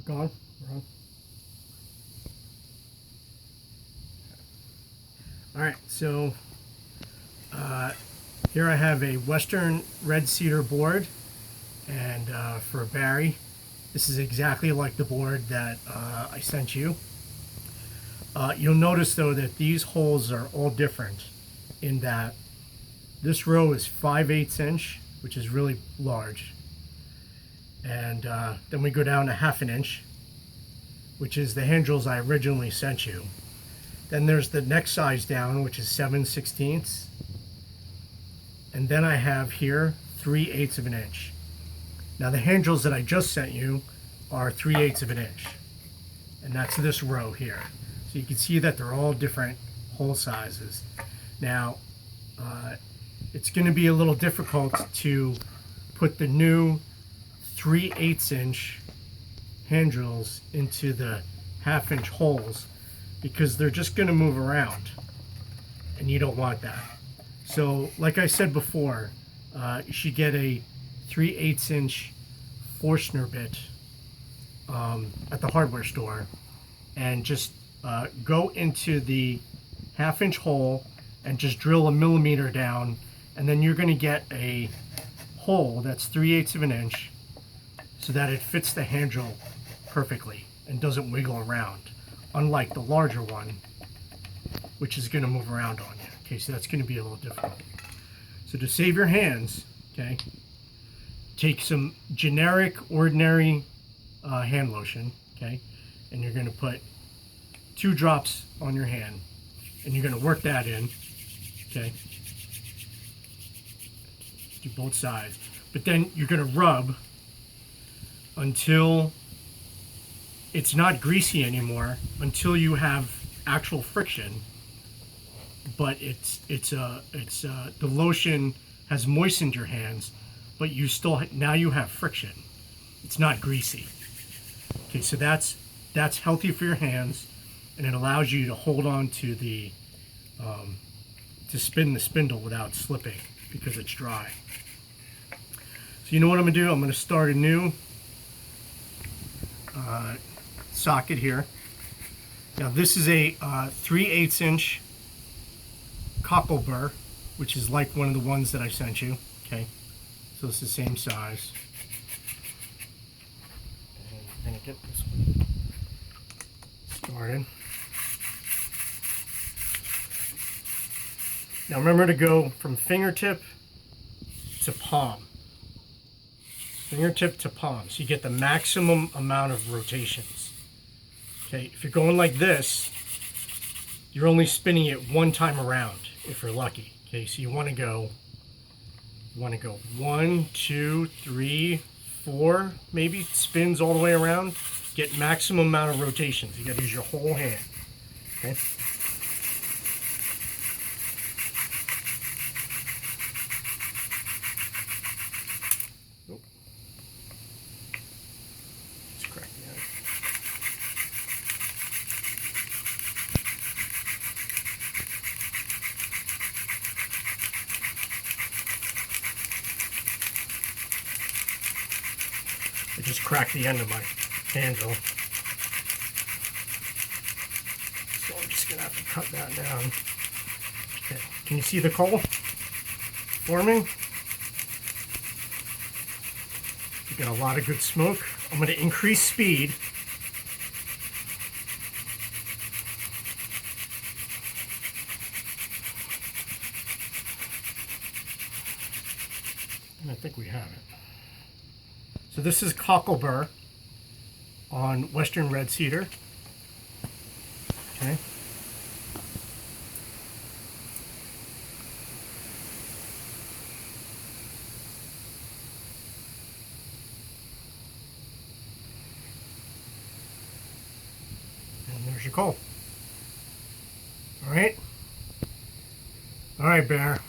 Gone? We're on. Alright, so here I have a Western red cedar board, and for Barry, this is exactly like the board that I sent you. You'll notice though that these holes are all different in that this row is 5/8 inch, which is really large, and then we go down to 1/2 inch, which is the hand drills I originally sent you. Then there's the next size down, which is 7/16, and then I have here 3/8 of an inch. Now the hand drills that I just sent you are 3/8 of an inch, and that's this row here. So you can see that they're all different hole sizes. Now it's going to be a little difficult to put the new 3/8 inch hand drills into the 1/2 inch holes, because they're just going to move around, and you don't want that. So like I said before, you should get a 3/8 inch Forstner bit at the hardware store, and just go into the 1/2 inch hole and just drill a millimeter down, and then you're going to get a hole that's 3/8 of an inch so that it fits the hand drill perfectly and doesn't wiggle around, unlike the larger one, which is going to move around on you. Okay, so that's going to be a little difficult. So to save your hands, okay, take some generic, ordinary hand lotion, okay, and you're going to put 2 drops on your hand, and you're going to work that in, okay, do both sides. But then you're going to rub until it's not greasy anymore, until you have actual friction, but the lotion has moistened your hands, but you still, now you have friction. It's not greasy. Okay, so that's healthy for your hands, and it allows you to hold on to the to spin the spindle without slipping because it's dry. So you know what I'm gonna do? I'm gonna start a new socket here. Now this is a 3/8 inch COCKLEBUR, which is like one of the ones that I sent you. Okay, so it's the same size. And I'm gonna get this one started. Now remember to go from fingertip to palm. Fingertip to palm, so you get the maximum amount of rotations. Okay, if you're going like this, you're only spinning it one time around, if you're lucky. Okay, so you want to go 1, 2, 3, 4, maybe spins all the way around. Get maximum amount of rotations. You got to use your whole hand. Okay. Nope. Let's crack the end. I just cracked the end of my hand drill. So I'm just gonna have to cut that down. Okay, can you see the coal forming? You got a lot of good smoke. I'm gonna increase speed. And I think we have it. So this is COCKLEBUR on Western red cedar. Okay. And there's your coal. All right. All right, Bear.